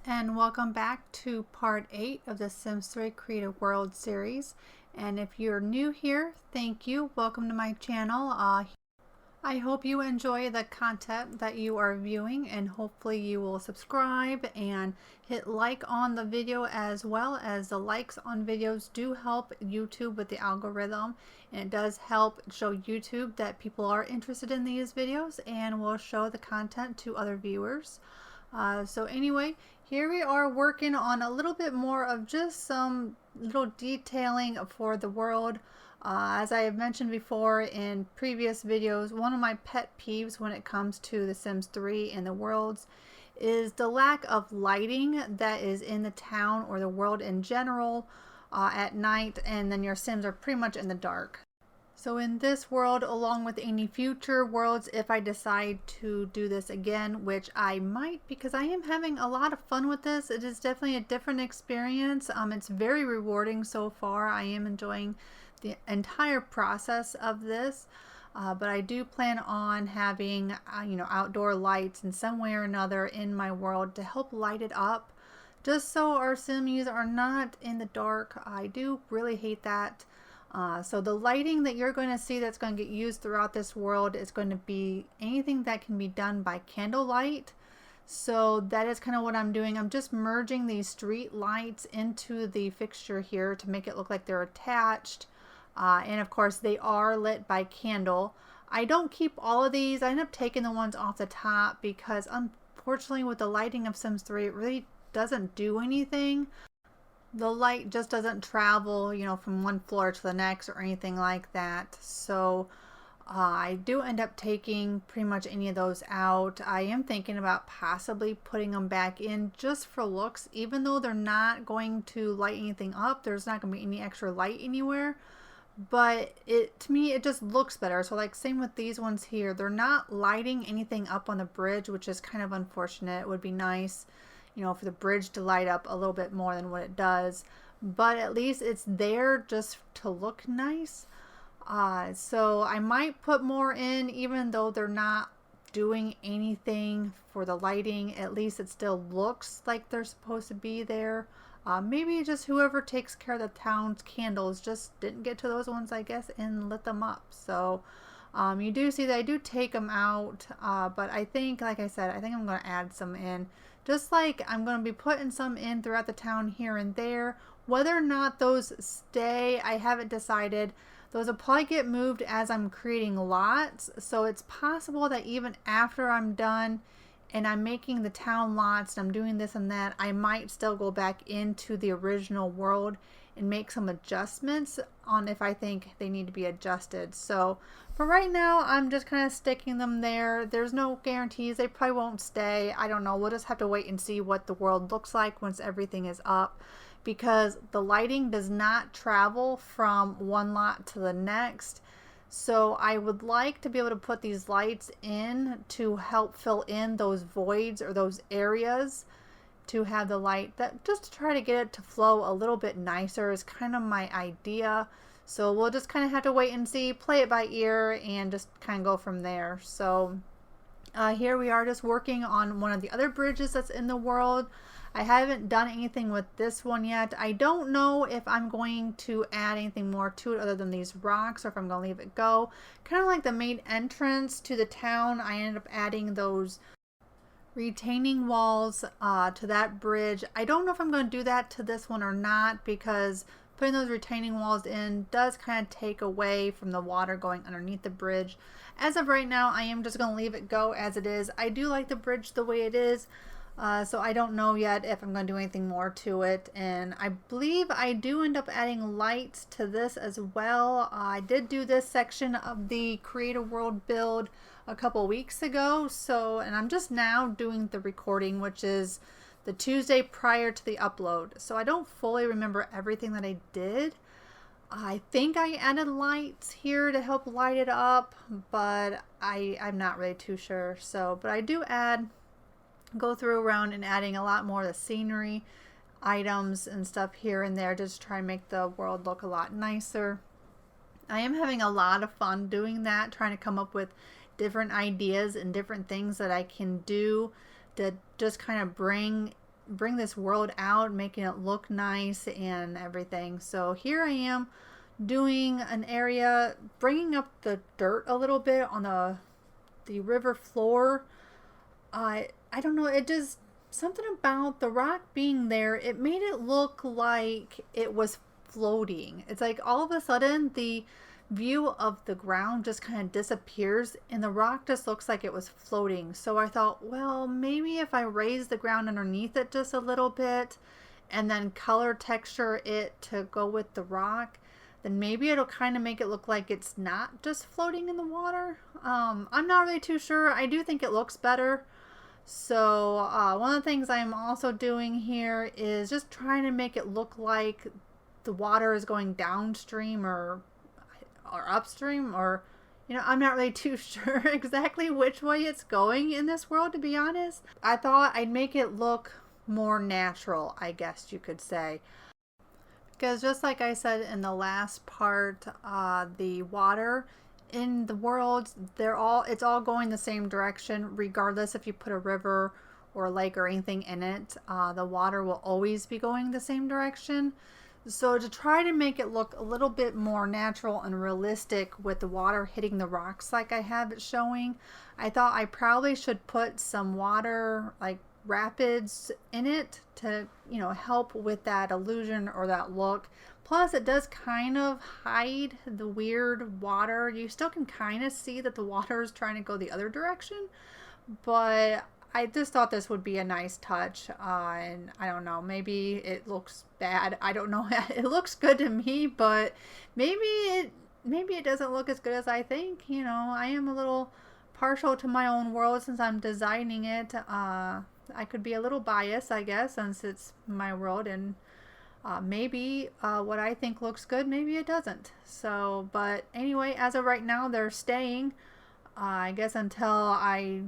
and welcome back to part 8 of the Sims 3 Creative World series. And if you're new here, thank you. Welcome to my channel. I hope you enjoy the content that you are viewing, and hopefully you will subscribe and hit like on the video, as well as the likes on videos do help YouTube with the algorithm, and it does help show YouTube that people are interested in these videos and will show the content to other viewers. So anyway, here we are working on a little bit more of just some little detailing for the world. As I have mentioned before in previous videos, one of my pet peeves when it comes to The Sims 3 and the worlds is the lack of lighting that is in the town or the world in general at night, and then your Sims are pretty much in the dark. So in this world, along with any future worlds, if I decide to do this again, which I might because I am having a lot of fun with this, it is definitely a different experience. It's very rewarding so far. I am enjoying the entire process of this, but I do plan on having outdoor lights in some way or another in my world to help light it up, just so our Simmies are not in the dark. I do really hate that. So the lighting that you're going to see that's going to get used throughout this world is going to be anything that can be done by candlelight. So that is kind of what I'm doing. I'm just merging these street lights into the fixture here to make it look like they're attached. And of course they are lit by candle. I don't keep all of these. I end up taking the ones off the top because unfortunately with the lighting of Sims 3 it really doesn't do anything. The light just doesn't travel, from one floor to the next or anything like that. So I do end up taking pretty much any of those out. I am thinking about possibly putting them back in just for looks, even though they're not going to light anything up. There's not going to be any extra light anywhere. But to me, it just looks better. So like same with these ones here. They're not lighting anything up on the bridge, which is kind of unfortunate. It would be nice, for the bridge to light up a little bit more than what it does, but at least it's there just to look nice. So I might put more in, even though they're not doing anything for the lighting. At least it still looks like they're supposed to be there. Maybe just whoever takes care of the town's candles just didn't get to those ones, I guess, and lit them up. So you do see that I do take them out, but I think, like I said, I think I'm going to add some in. Just like I'm going to be putting some in throughout the town here and there. Whether or not those stay, I haven't decided. Those will probably get moved as I'm creating lots. So it's possible that even after I'm done and I'm making the town lots and I'm doing this and that, I might still go back into the original world and make some adjustments on if I think they need to be adjusted. So for right now, I'm just kind of sticking them there. There's no guarantees. They probably won't stay. I don't know. We'll just have to wait and see what the world looks like once everything is up, because the lighting does not travel from one lot to the next. So I would like to be able to put these lights in to help fill in those voids or those areas, to have the light, that just to try to get it to flow a little bit nicer is kind of my idea. So we'll just kind of have to wait and see, play it by ear, and just kind of go from there. So here we are just working on one of the other bridges that's in the world. I haven't done anything with this one yet. I don't know if I'm going to add anything more to it other than these rocks, or if I'm going to leave it go. Kind of like the main entrance to the town, I ended up adding those retaining walls to that bridge. I don't know if I'm going to do that to this one or not, because putting those retaining walls in does kind of take away from the water going underneath the bridge. As of right now, I am just going to leave it go as it is. I do like the bridge the way it is, so I don't know yet if I'm going to do anything more to it. And I believe I do end up adding lights to this as well. I did do this section of the Creative World build a couple weeks ago, and I'm just now doing the recording, which is the Tuesday prior to the upload, so I don't fully remember everything that I did. I think I added lights here to help light it up, but I'm not really too sure. But I do go through around and adding a lot more of the scenery items and stuff here and there, just to try and make the world look a lot nicer. I am having a lot of fun doing that, trying to come up with different ideas and different things that I can do to just kind of bring bring this world out, making it look nice and everything. So here I am doing an area, bringing up the dirt a little bit on the river floor. I don't know, it just, something about the rock being there, it made it look like it was floating. It's like all of a sudden the view of the ground just kind of disappears and the rock just looks like it was floating. So I thought, well, maybe if I raise the ground underneath it just a little bit and then color texture it to go with the rock, then maybe it'll kind of make it look like it's not just floating in the water. I'm not really too sure. I do think it looks better. So one of the things I'm also doing here is just trying to make it look like the water is going downstream or upstream, or, you know, I'm not really too sure exactly which way it's going in this world, to be honest. I thought I'd make it look more natural, I guess you could say. Because just like I said in the last part, the water in the world, it's all going the same direction, regardless if you put a river or a lake or anything in it. The water will always be going the same direction. So to try to make it look a little bit more natural and realistic with the water hitting the rocks like I have it showing, I thought I probably should put some water, like rapids, in it to, you know, help with that illusion or that look. Plus it does kind of hide the weird water. You still can kind of see that the water is trying to go the other direction, but I just thought this would be a nice touch, and I don't know, maybe it looks bad. I don't know. It looks good to me, but maybe it doesn't look as good as I think. You know, I am a little partial to my own world since I'm designing it. I could be a little biased, I guess, since it's my world, and maybe what I think looks good, maybe it doesn't. So, but anyway, as of right now, they're staying, I guess, until I,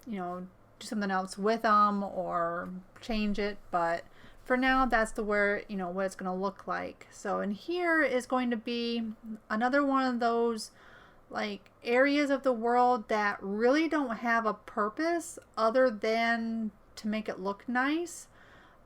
you know, do something else with them or change it. But for now, that's what it's going to look like. So in here is going to be another one of those like areas of the world that really don't have a purpose other than to make it look nice.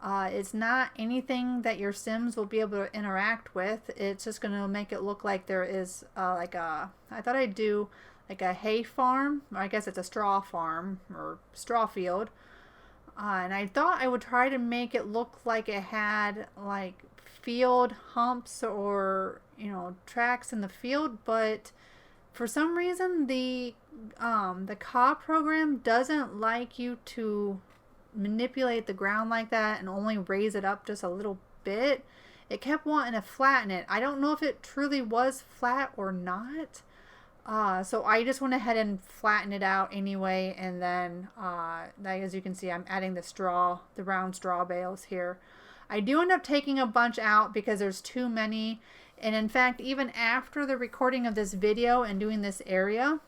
It's not anything that your Sims will be able to interact with. It's just going to make it look like there is I thought I'd do like a hay farm, or I guess it's a straw farm or straw field. And I thought I would try to make it look like it had like field humps or, you know, tracks in the field, but for some reason the CAW program doesn't like you to manipulate the ground like that and only raise it up just a little bit. It kept wanting to flatten it. I don't know if it truly was flat or not. So I just went ahead and flattened it out anyway, and then as you can see, I'm adding the round straw bales here. I do end up taking a bunch out because there's too many, and in fact, even after the recording of this video and doing this area,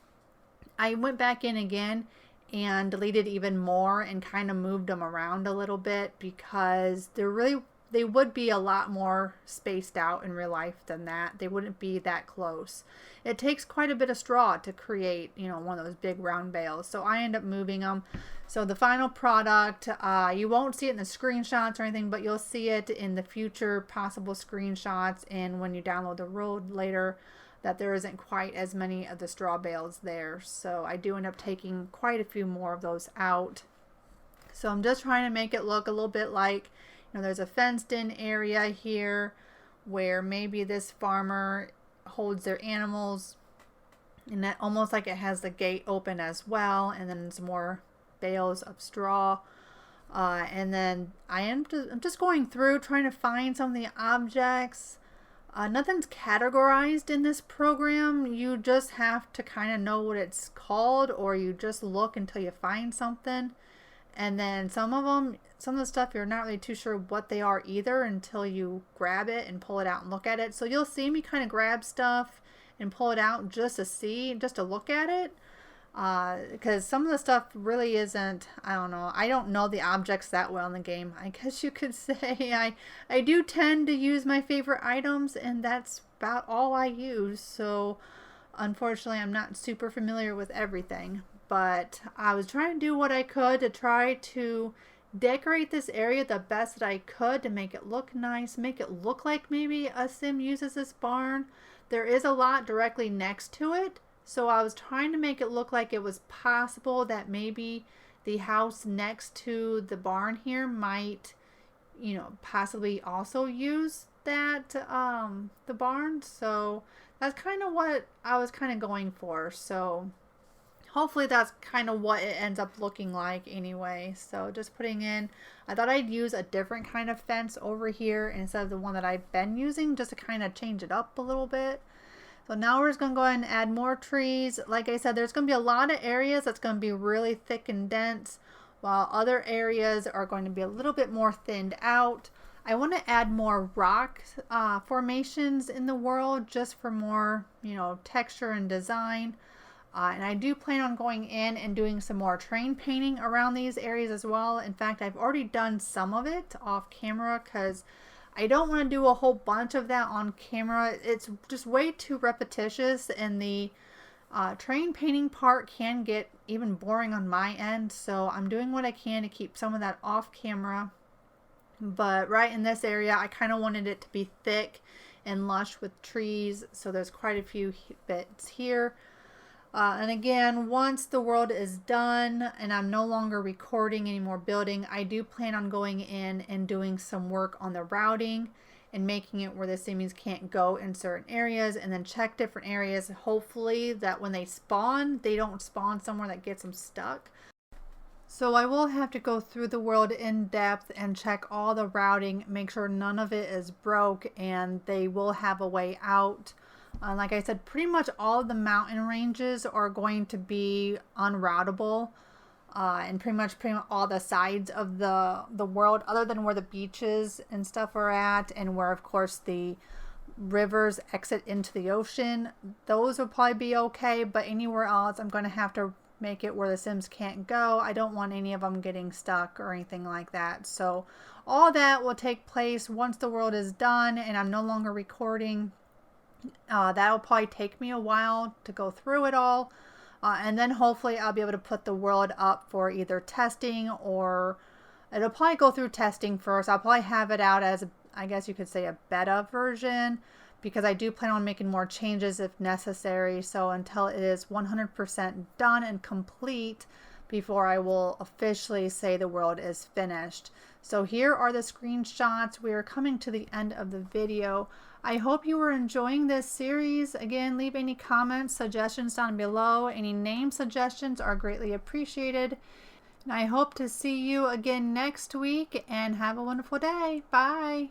I went back in again and deleted even more and kind of moved them around a little bit because they would be a lot more spaced out in real life than that. They wouldn't be that close. It takes quite a bit of straw to create, you know, one of those big round bales. So I end up moving them. So the final product, you won't see it in the screenshots or anything, but you'll see it in the future possible screenshots and when you download the road later, that there isn't quite as many of the straw bales there. So I do end up taking quite a few more of those out. So I'm just trying to make it look a little bit like, you know, there's a fenced in area here where maybe this farmer holds their animals, and that almost like it has the gate open as well, and then some more bales of straw. And then I'm just going through trying to find some of the objects. Nothing's categorized in this program. You just have to kind of know what it's called, or you just look until you find something. And then some of the stuff you're not really too sure what they are either until you grab it and pull it out and look at it. So you'll see me kind of grab stuff and pull it out just to look at it. Because some of the stuff really isn't, I don't know. I don't know the objects that well in the game, I guess you could say. I do tend to use my favorite items, and that's about all I use. So unfortunately, I'm not super familiar with everything. But I was trying to do what I could to try to decorate this area the best that I could to make it look nice, make it look like maybe a sim uses this barn. There is a lot directly next to it, so I was trying to make it look like it was possible that maybe the house next to the barn here might, you know, possibly also use that the barn. So that's kind of what I was kind of going for. So hopefully that's kind of what it ends up looking like anyway. So just putting in, I thought I'd use a different kind of fence over here instead of the one that I've been using, just to kind of change it up a little bit. So now we're just going to go ahead and add more trees. Like I said, there's going to be a lot of areas that's going to be really thick and dense, while other areas are going to be a little bit more thinned out. I want to add more rock formations in the world just for more, you know, texture and design. And I do plan on going in and doing some more terrain painting around these areas as well. In fact, I've already done some of it off camera because I don't want to do a whole bunch of that on camera. It's just way too repetitious, and the terrain painting part can get even boring on my end. So I'm doing what I can to keep some of that off camera. But right in this area, I kind of wanted it to be thick and lush with trees. So there's quite a few bits here. And again, once the world is done and I'm no longer recording any more building, I do plan on going in and doing some work on the routing and making it where the Simmies can't go in certain areas, and then check different areas. Hopefully that when they spawn, they don't spawn somewhere that gets them stuck. So I will have to go through the world in depth and check all the routing, make sure none of it is broke, and they will have a way out. Like I said, pretty much all of the mountain ranges are going to be unroutable, and pretty much all the sides of the world, other than where the beaches and stuff are at, and where of course the rivers exit into the ocean. Those will probably be okay, but anywhere else I'm going to have to make it where the Sims can't go. I don't want any of them getting stuck or anything like that. So all that will take place once the world is done and I'm no longer recording. That'll probably take me a while to go through it all, and then hopefully I'll be able to put the world up for either testing, or it'll probably go through testing first. I'll probably have it out as, I guess you could say, a beta version, because I do plan on making more changes if necessary. So until it is 100% done and complete before I will officially say the world is finished. So here are the screenshots. We are coming to the end of the video. I hope you were enjoying this series. Again, leave any comments, suggestions down below. Any name suggestions are greatly appreciated. And I hope to see you again next week, and have a wonderful day. Bye.